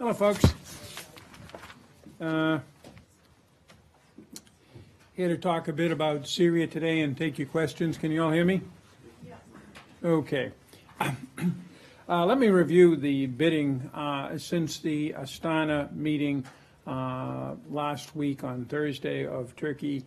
Hello, folks. Here to talk a bit about Syria today and take your questions. Can you all hear me? Yes. Okay. Let me review the bidding since the Astana meeting last week on Thursday of Turkey,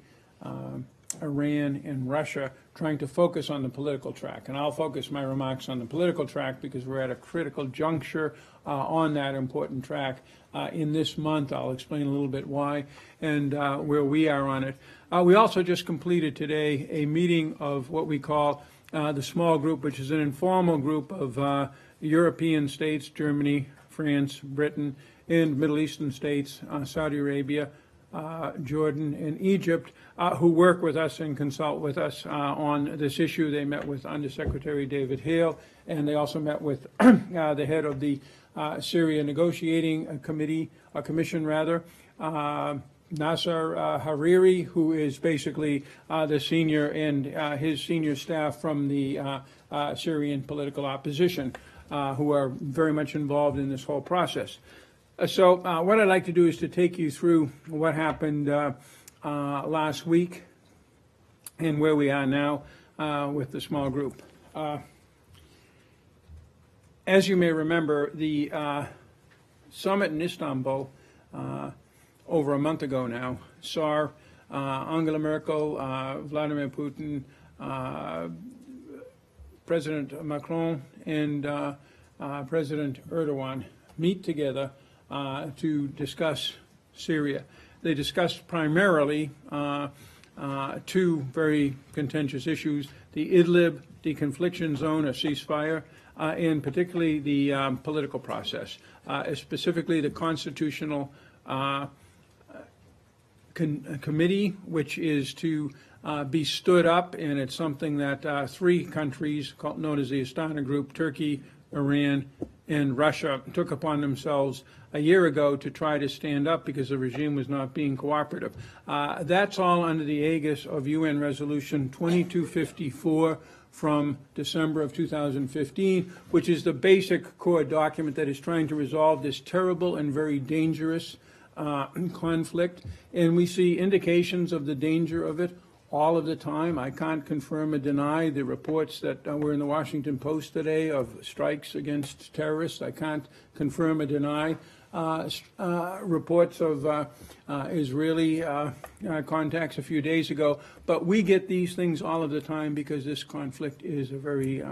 Iran, and Russia, trying to focus on the political track. And I'll focus my remarks on the political track because we're at a critical juncture on that important track. In this month, I'll explain a little bit why and where we are on it. We also just completed today a meeting of what we call the small group, which is an informal group of European states, Germany, France, Britain, and Middle Eastern states, Saudi Arabia, Jordan, and Egypt, who work with us and consult with us on this issue. They met with Undersecretary David Hale, and they also met with the head of the Syria Negotiating Commission, Nasser Hariri, who is basically the senior and his senior staff from the Syrian political opposition, who are very much involved in this whole process. So what I'd like to do is to take you through what happened last week and where we are now with the small group. As you may remember, the summit in Istanbul over a month ago now saw Angela Merkel, Vladimir Putin, President Macron, and President Erdogan meet together to discuss Syria. They discussed primarily two very contentious issues: the Idlib deconfliction zone, a ceasefire, and particularly the political process, specifically the constitutional committee, which is to be stood up, and it's something that three countries known as the Astana Group, Turkey, Iran, and Russia, took upon themselves a year ago to try to stand up because the regime was not being cooperative. That's all under the aegis of UN Resolution 2254 from December of 2015, which is the basic core document that is trying to resolve this terrible and very dangerous conflict. And we see indications of the danger of it all of the time. I can't confirm or deny the reports that were in the Washington Post today of strikes against terrorists. I can't confirm or deny reports of Israeli contacts a few days ago. But we get these things all of the time because this conflict is a very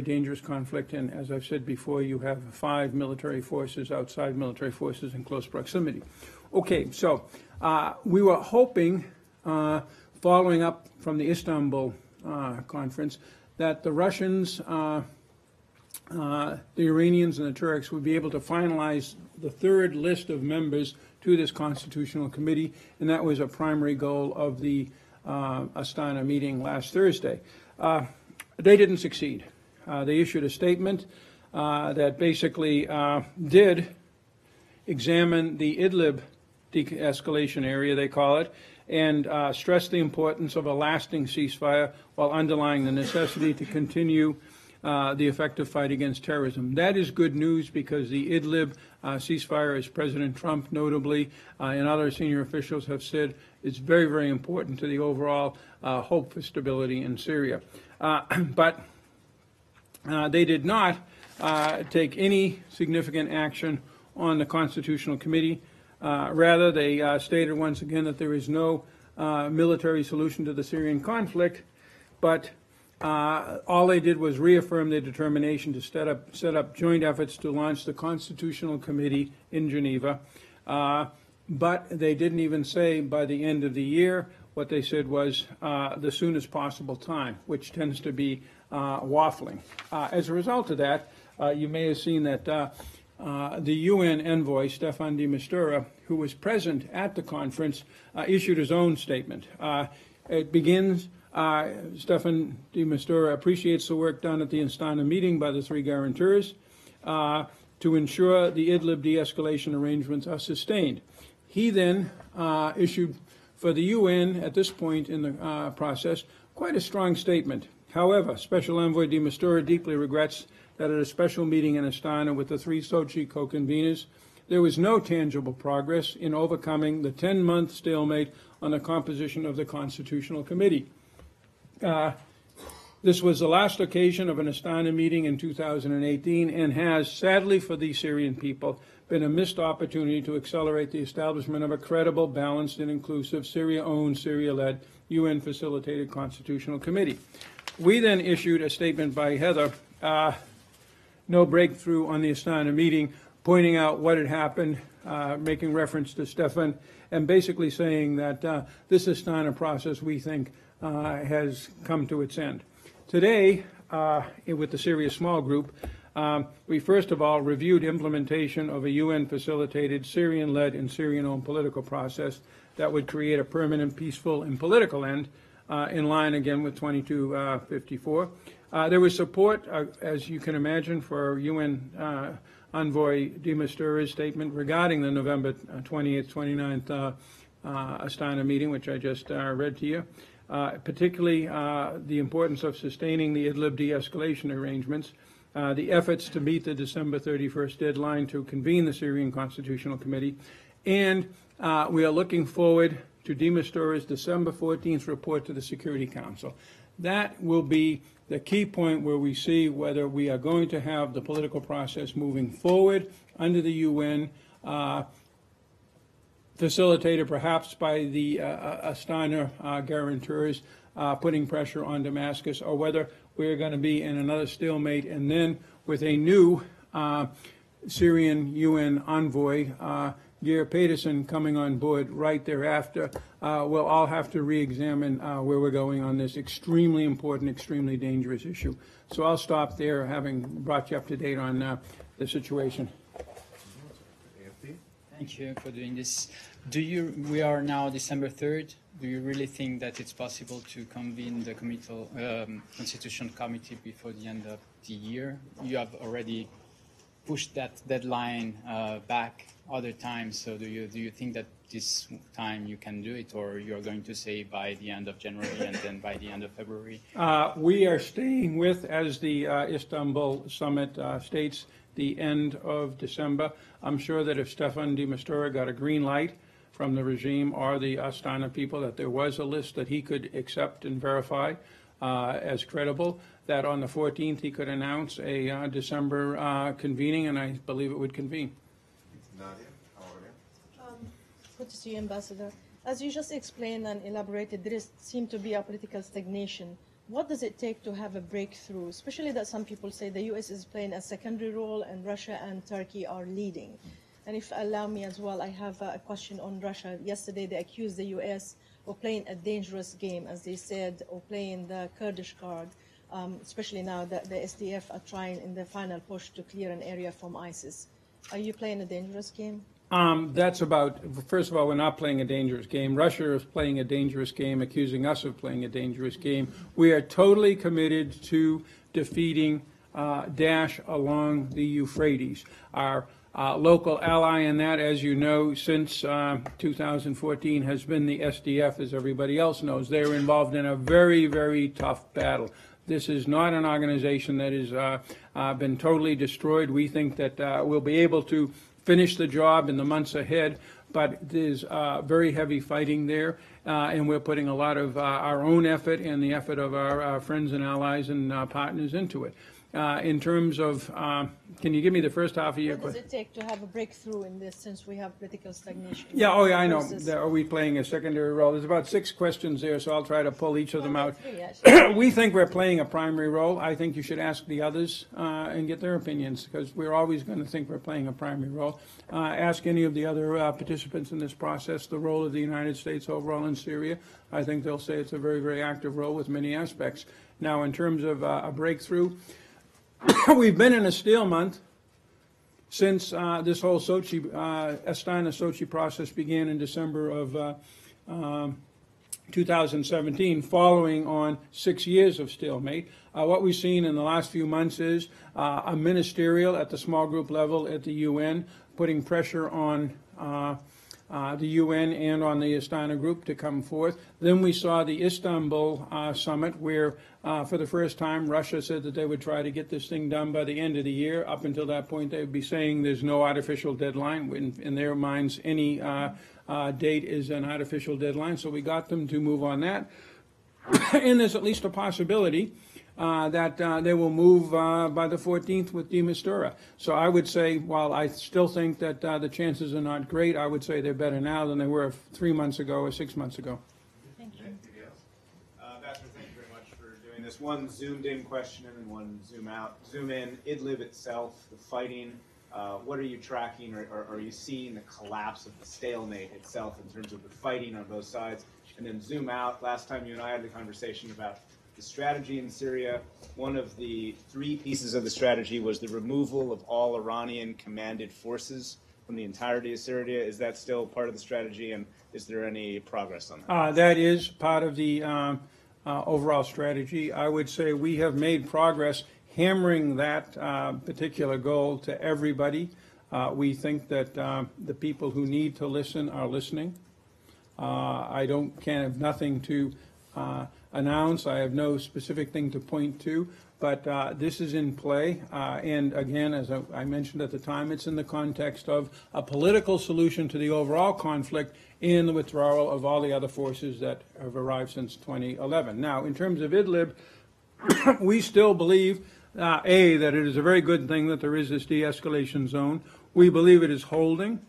dangerous conflict. And as I've said before, you have 5 military forces, outside military forces in close proximity. Okay, so we were hoping, following up from the Istanbul conference, that the Russians, the Iranians, and the Turks would be able to finalize the third list of members to this constitutional committee, and that was a primary goal of the Astana meeting last Thursday. They didn't succeed. They issued a statement that basically did examine the Idlib de-escalation area, they call it, and stressed the importance of a lasting ceasefire while underlying the necessity to continue the effective fight against terrorism. That is good news because the Idlib ceasefire, as President Trump notably and other senior officials have said, is very, very important to the overall hope for stability in Syria. But they did not take any significant action on the Constitutional Committee. Rather, they stated once again that there is no military solution to the Syrian conflict, but all they did was reaffirm their determination to set up joint efforts to launch the Constitutional Committee in Geneva. But they didn't even say by the end of the year. What they said was the soonest possible time, which tends to be waffling. As a result of that, you may have seen that the UN envoy, Staffan de Mistura, who was present at the conference, issued his own statement. It begins, Staffan de Mistura appreciates the work done at the Astana meeting by the three guarantors to ensure the Idlib de-escalation arrangements are sustained. He then issued for the UN, at this point in the process, quite a strong statement. However, Special Envoy de Mistura deeply regrets that that at a special meeting in Astana with the three Sochi co-conveners, there was no tangible progress in overcoming the 10-month stalemate on the composition of the Constitutional Committee. This was the last occasion of an Astana meeting in 2018 and has, sadly for the Syrian people, been a missed opportunity to accelerate the establishment of a credible, balanced, and inclusive Syria-owned, Syria-led, UN-facilitated Constitutional Committee. We then issued a statement by Heather, no breakthrough on the Astana meeting, pointing out what had happened, making reference to Stefan, and basically saying that this Astana process, we think, has come to its end. Today, with the Syria Small Group, we first of all reviewed implementation of a UN-facilitated, Syrian-led, and Syrian-owned political process that would create a permanent, peaceful, and political end, in line again with 2254. There was support, as you can imagine, for UN Envoy de Mistura's statement regarding the November 28th, 29th Astana meeting, which I just read to you, particularly the importance of sustaining the Idlib de-escalation arrangements, the efforts to meet the December 31st deadline to convene the Syrian Constitutional Committee, and we are looking forward to de Mistura's December 14th report to the Security Council. That will be the key point where we see whether we are going to have the political process moving forward under the UN, facilitated perhaps by the Astana guarantors putting pressure on Damascus, or whether we're going to be in another stalemate, and then with a new Syrian UN envoy, Geir Pedersen, coming on board right thereafter, we'll all have to re-examine where we're going on this extremely important, extremely dangerous issue. So I'll stop there, having brought you up to date on the situation. Thank you for doing this. We are now December 3rd. Do you really think that it's possible to convene the Constitutional Committee before the end of the year? You have already pushed that deadline back other times, so do you think that this time you can do it, or you're going to say by the end of January and then by the end of February? We are staying with, as the Istanbul summit states, the end of December. I'm sure that if Stefan de Mistura got a green light from the regime or the Astana people, that there was a list that he could accept and verify as credible, that on the 14th he could announce a December convening, and I believe it would convene. Nadia, good to see you, Ambassador. As you just explained and elaborated, there seems to be a political stagnation. What does it take to have a breakthrough, especially that some people say the U.S. is playing a secondary role and Russia and Turkey are leading? And if you allow me as well, I have a question on Russia. Yesterday they accused the U.S. of playing a dangerous game, as they said, or playing the Kurdish card, especially now that the SDF are trying in the final push to clear an area from ISIS. Are you playing a dangerous game? That's about, first of all, we're not playing a dangerous game. Russia is playing a dangerous game, accusing us of playing a dangerous game. We are totally committed to defeating Daesh along the Euphrates. Our local ally in that, as you know, since 2014 has been the SDF, as everybody else knows. They're involved in a very, very tough battle. This is not an organization that has been totally destroyed. We think that we'll be able to finish the job in the months ahead, but there's very heavy fighting there, and we're putting a lot of our own effort and the effort of our friends and allies and partners into it. In terms of, can you give me the first half of your question? What does it take to have a breakthrough in this, since we have political stagnation? Yeah, oh yeah, I know. Are we playing a secondary role? There's about 6 questions there, so I'll try to pull each of them out. We think we're playing a primary role. I think you should ask the others and get their opinions, because we're always going to think we're playing a primary role. Ask any of the other participants in this process the role of the United States overall in Syria. I think they'll say it's a very, very active role with many aspects. Now, in terms of a breakthrough, we've been in a stalemate since this whole Sochi, Astana-Sochi process began in December of 2017, following on 6 years of stalemate. What we've seen in the last few months is a ministerial at the small group level at the UN putting pressure on the UN and on the Astana Group to come forth. Then we saw the Istanbul summit where for the first time Russia said that they would try to get this thing done by the end of the year. Up until that point they would be saying there's no artificial deadline. In their minds any date is an artificial deadline, so we got them to move on that. And there's at least a possibility that they will move by the 14th with de Mistura. So I would say, while I still think that the chances are not great, I would say they're better now than they were 3 months ago or 6 months ago. Thank you. Ambassador, thank you very much for doing this. One zoomed-in question and then one zoom-out. Zoom in, Idlib itself, the fighting, what are you tracking, or are you seeing the collapse of the stalemate itself in terms of the fighting on both sides? And then zoom out, last time you and I had the conversation about the strategy in Syria, one of the 3 pieces of the strategy was the removal of all Iranian commanded forces from the entirety of Syria. Is that still part of the strategy, and is there any progress on that? That is part of the overall strategy. I would say we have made progress hammering that particular goal to everybody. We think that the people who need to listen are listening. I have nothing to announce. I have no specific thing to point to, but this is in play. And again, as I mentioned at the time, it's in the context of a political solution to the overall conflict and the withdrawal of all the other forces that have arrived since 2011. Now, in terms of Idlib, we still believe, that it is a very good thing that there is this de-escalation zone. We believe it is holding.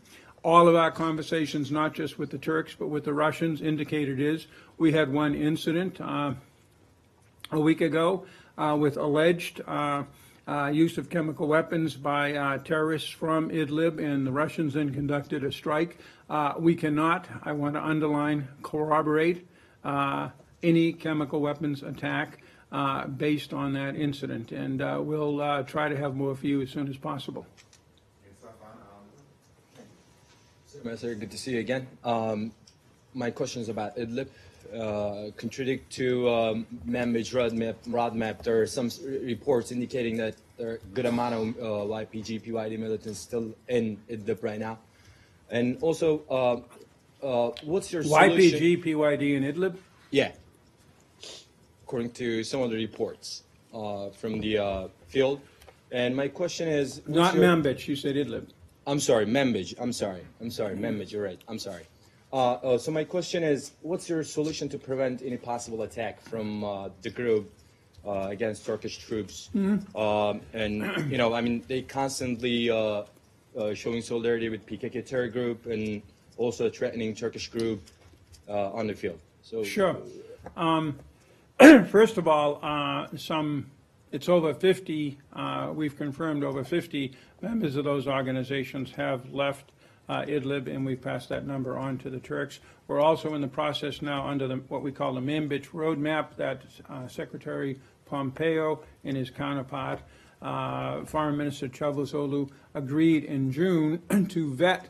All of our conversations, not just with the Turks, but with the Russians, indicate it is. We had one incident a week ago with alleged use of chemical weapons by terrorists from Idlib, and the Russians then conducted a strike. We cannot, I want to underline, corroborate any chemical weapons attack based on that incident, and we'll try to have more for you as soon as possible. Ambassador, good to see you again. My question is about Idlib. Contradict to Manbij roadmap, there are some reports indicating that there are a good amount of YPG-PYD militants still in Idlib right now. And also, what's your solution? YPG-PYD in Idlib? Yeah, according to some of the reports from the field. And my question is... Not Manbij, you said Idlib. I'm sorry, Manbij. I'm sorry, Manbij, you're right. I'm sorry. So my question is, what's your solution to prevent any possible attack from the group against Turkish troops? And, you know, I mean, they constantly showing solidarity with PKK terror group and also threatening Turkish group on the field. So Sure. First of all, it's over 50, we've confirmed over 50 members of those organizations have left Idlib, and we passed that number on to the Turks. We're also in the process now under what we call the Manbij roadmap that Secretary Pompeo and his counterpart, Foreign Minister Çavuşoğlu, agreed in June to vet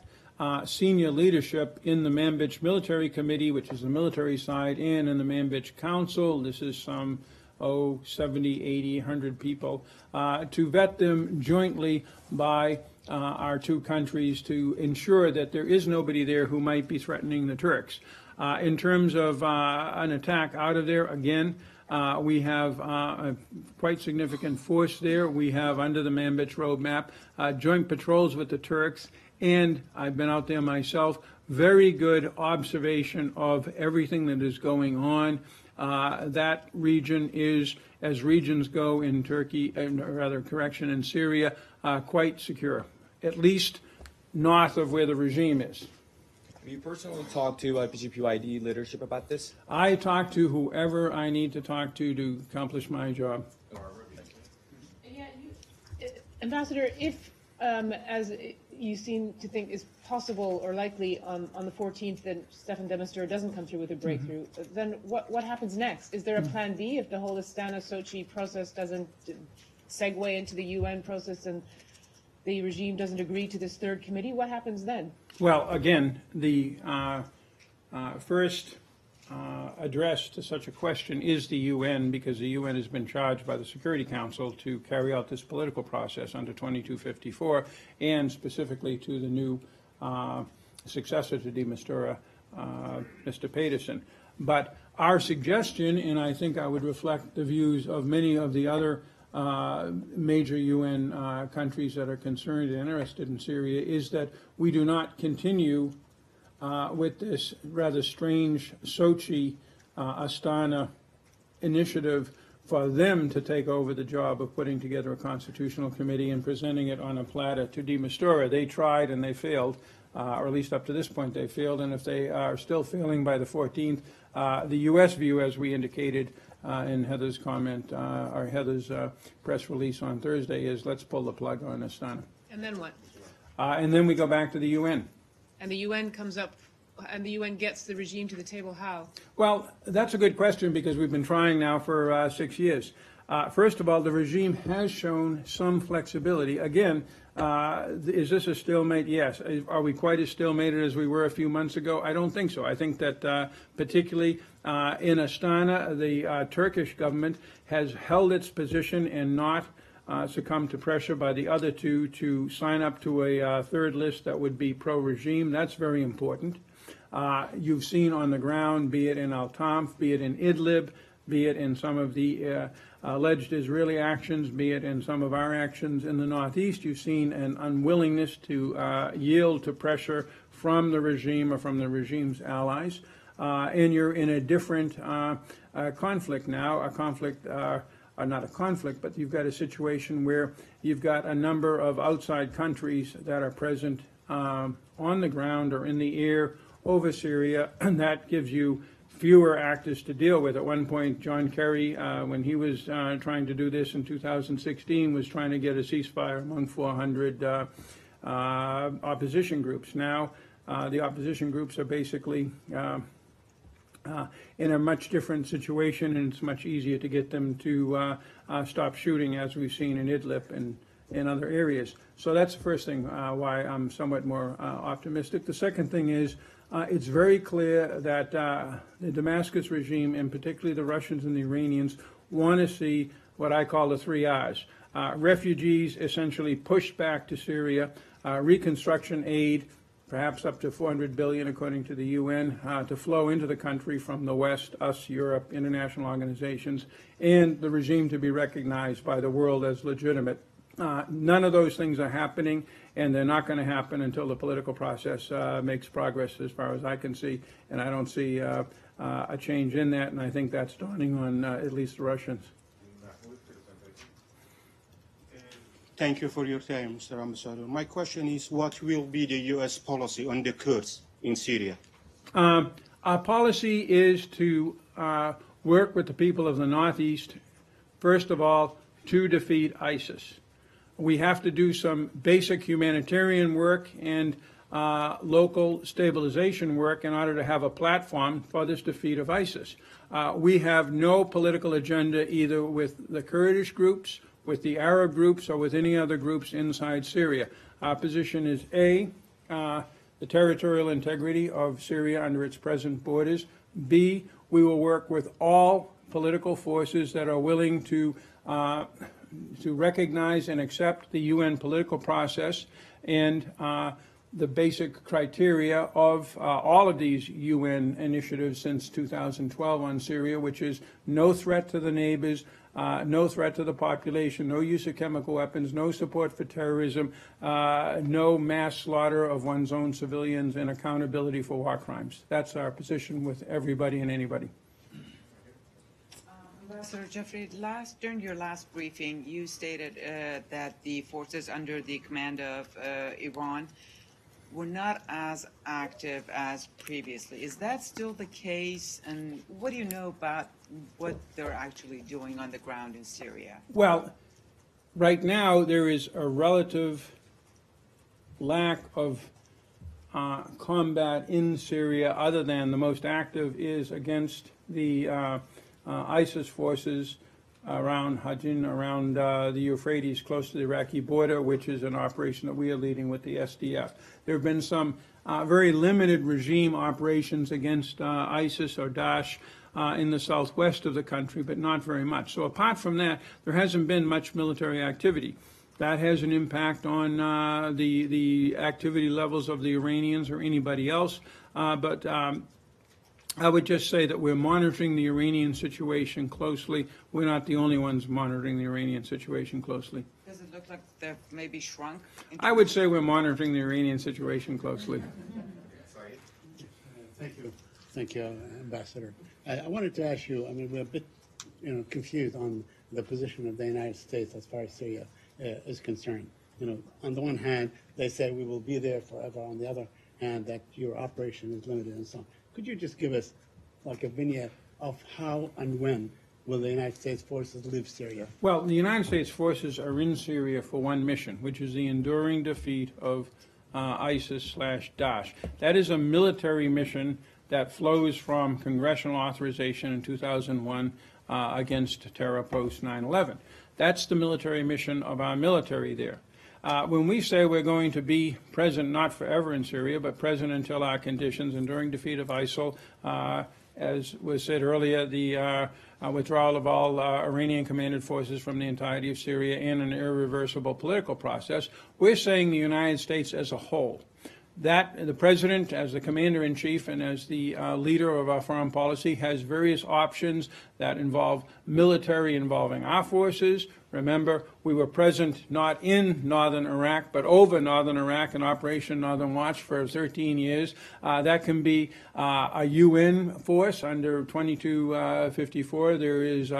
senior leadership in the Manbij Military Committee, which is the military side, and in the Manbij Council. This is some 70, 80, 100 people, to vet them jointly by our 2 countries to ensure that there is nobody there who might be threatening the Turks. In terms of an attack out of there, again, we have a quite significant force there. We have, under the Manbij roadmap, joint patrols with the Turks, and I've been out there myself, very good observation of everything that is going on. That region is, as regions go in Turkey, in Syria, quite secure, at least north of where the regime is. have you personally talked to YPG-PYD leadership about this? I talk to whoever I need to talk to accomplish my job. Yeah, Ambassador, if, as you seem to think is possible or likely on the 14th, that Staffan de Mistura doesn't come through with a breakthrough, then what happens next? Is there a plan B if the whole Astana-Sochi process doesn't segue into the UN process and the regime doesn't agree to this 3rd committee? What happens then? Well, again, the first address to such a question is the UN, because the UN has been charged by the Security Council to carry out this political process under 2254, and specifically to the new successor to de Mistura, Mr. Peterson. But our suggestion, and I think I would reflect the views of many of the other major UN countries that are concerned and interested in Syria, is that we do not continue with this rather strange Sochi Astana initiative for them to take over the job of putting together a constitutional committee and presenting it on a platter to de Mistura. They tried and they failed, or at least up to this point they failed, and if they are still failing by the 14th, the U.S. view, as we indicated in Heather's comment, or Heather's press release on Thursday, is let's pull the plug on Astana. And then what? And then we go back to the UN. And the UN comes up, and the UN gets the regime to the table how? Well, that's a good question because we've been trying now for 6 years. First of all, the regime has shown some flexibility. Again, is this a stalemate? Yes. Are we quite as stalemated as we were a few months ago? I don't think so. I think that particularly in Astana, the Turkish government has held its position and not succumbed to pressure by the other two to sign up to a third list that would be pro-regime. That's very important. You've seen on the ground, be it in Al-Tanf, be it in Idlib, be it in some of the alleged Israeli actions, be it in some of our actions in the Northeast, you've seen an unwillingness to yield to pressure from the regime or from the regime's allies. And you're in a different conflict now, a conflict, not a conflict, but you've got a situation where you've got a number of outside countries that are present on the ground or in the air over Syria, and that gives you fewer actors to deal with. At one point, John Kerry, when he was trying to do this in 2016, was trying to get a ceasefire among 400 opposition groups. Now, the opposition groups are basically in a much different situation, and it's much easier to get them to stop shooting, as we've seen in Idlib and in other areas. So that's the first thing why I'm somewhat more optimistic. The second thing is it's very clear that the Damascus regime, and particularly the Russians and the Iranians, want to see what I call the 3 R's. Refugees essentially pushed back to Syria, reconstruction aid, perhaps up to $400 billion, according to the UN, to flow into the country from the West, us, Europe, international organizations, and the regime to be recognized by the world as legitimate. None of those things are happening, and they're not going to happen until the political process makes progress, as far as I can see, and I don't see a change in that, and I think that's dawning on at least the Russians. Thank you for your time, Mr. Ambassador. My question is, what will be the U.S. policy on the Kurds in Syria? Our policy is to work with the people of the Northeast, first of all, to defeat ISIS. We have to do some basic humanitarian work and local stabilization work in order to have a platform for this defeat of ISIS. We have no political agenda either with the Kurdish groups, with the Arab groups, or with any other groups inside Syria. Our position is A, the territorial integrity of Syria under its present borders. B, we will work with all political forces that are willing to recognize and accept the UN political process and the basic criteria of all of these UN initiatives since 2012 on Syria, which is no threat to the neighbors, no threat to the population, no use of chemical weapons, no support for terrorism, no mass slaughter of one's own civilians, and accountability for war crimes. That's our position with everybody and anybody. Ambassador Jeffrey, during your last briefing, you stated that the forces under the command of Iran were not as active as previously. Is that still the case? And what do you know about what they're actually doing on the ground in Syria? Well, right now there is a relative lack of combat in Syria, other than the most active is against the ISIS forces around Hajin, around the Euphrates, close to the Iraqi border, which is an operation that we are leading with the SDF. There have been some very limited regime operations against ISIS or Daesh in the southwest of the country, but not very much. So apart from that, there hasn't been much military activity. that has an impact on the activity levels of the Iranians or anybody else. But I would just say that we're monitoring the Iranian situation closely. We're not the only ones monitoring the Iranian situation closely. Does it look like they've maybe shrunk? I would say we're monitoring the Iranian situation closely. Thank you, Ambassador. I wanted to ask you, I mean, we're a bit, confused on the position of the United States as far as Syria is concerned. On the one hand, they say we will be there forever. On the other hand, that your operation is limited and so on. Could you just give us like a vignette of how and when will the United States forces leave Syria? Well, the United States forces are in Syria for one mission, which is the enduring defeat of ISIS/Daesh. That is a military mission that flows from congressional authorization in 2001 against terror post 9/11. That's the military mission of our military there. When we say we're going to be present not forever in Syria, but present until our conditions, enduring defeat of ISIL, as was said earlier, the withdrawal of all Iranian commanded forces from the entirety of Syria and an irreversible political process, we're saying the United States as a whole. That the President, as the Commander-in-Chief and as the leader of our foreign policy, has various options that involve military involving our forces. Remember, we were present not in northern Iraq, but over northern Iraq in Operation Northern Watch for 13 years. That can be a UN force under 2254. There is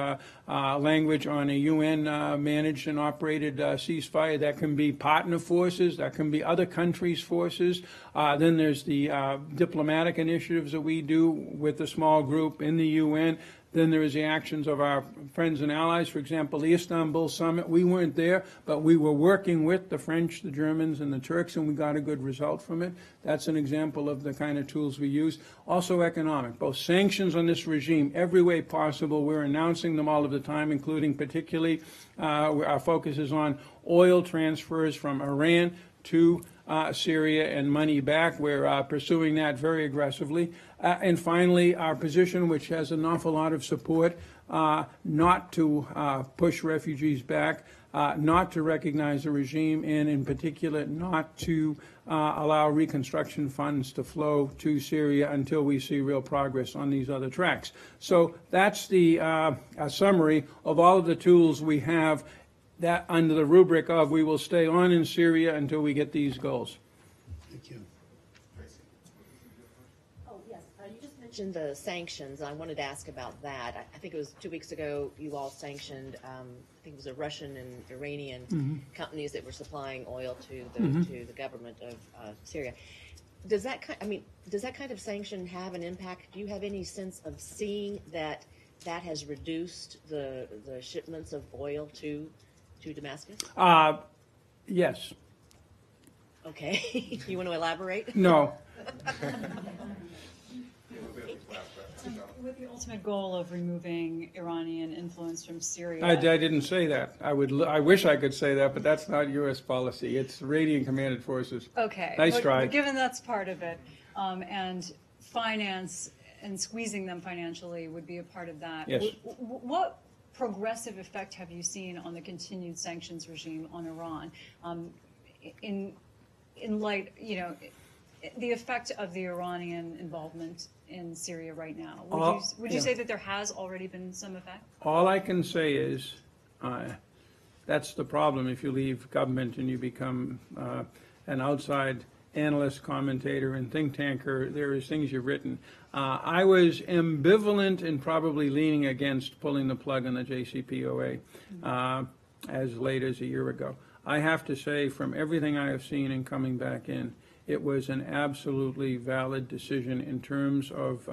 language on a UN managed and operated ceasefire. That can be partner forces. That can be other countries' forces. Then there's the diplomatic initiatives that we do with a small group in the UN. Then there is the actions of our friends and allies. For example, the Istanbul summit, we weren't there, but we were working with the French, the Germans, and the Turks, and we got a good result from it. That's an example of the kind of tools we use. Also economic, both sanctions on this regime, every way possible. We're announcing them all of the time, including particularly our focus is on oil transfers from Iran to Syria and money back. We're pursuing that very aggressively. And finally, our position, which has an awful lot of support, not to push refugees back, not to recognize the regime, and in particular, not to allow reconstruction funds to flow to Syria until we see real progress on these other tracks. So that's the summary of all of the tools we have that under the rubric of we will stay on in Syria until we get these goals. Thank you. Oh, yes. You just mentioned the sanctions. I wanted to ask about that. I think it was 2 weeks ago you all sanctioned, I think it was a Russian and Iranian companies that were supplying oil to the government of Syria. Does that kind of sanction have an impact? Do you have any sense of seeing that has reduced the shipments of oil to Damascus? Yes. Okay. You want to elaborate? No. With the ultimate goal of removing Iranian influence from Syria. I didn't say that. I wish I could say that, but that's not U.S. policy. It's Iranian commanded forces. Okay. Nice try. But given that's part of it, and finance and squeezing them financially would be a part of that. Yes. What progressive effect have you seen on the continued sanctions regime on Iran in light, the effect of the Iranian involvement in Syria right now? Would you say that there has already been some effect? All I can say is that's the problem if you leave government and you become an outside analyst, commentator, and think tanker. There is things you've written. I was ambivalent and probably leaning against pulling the plug on the JCPOA as late as a year ago. I have to say, from everything I have seen and coming back in, it was an absolutely valid decision in terms of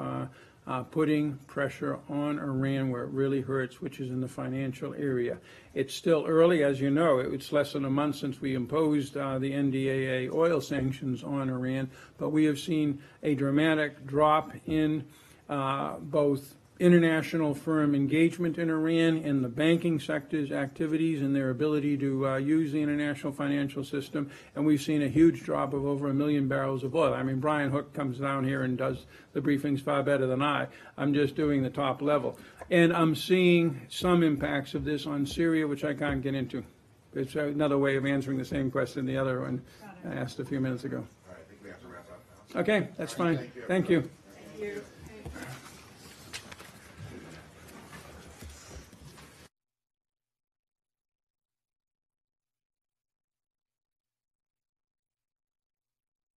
putting pressure on Iran where it really hurts, which is in the financial area. It's still early, as you know. It's less than a month since we imposed the NDAA oil sanctions on Iran, but we have seen a dramatic drop in both international firm engagement in Iran and the banking sector's activities and their ability to use the international financial system. And we've seen a huge drop of over 1 million barrels of oil. I mean, Brian Hook comes down here and does the briefings far better than I. I'm just doing the top level. And I'm seeing some impacts of this on Syria, which I can't get into. It's another way of answering the same question the other one I asked a few minutes ago. All right, I think we have to wrap up now. Okay, that's fine. Thank you. Thank you.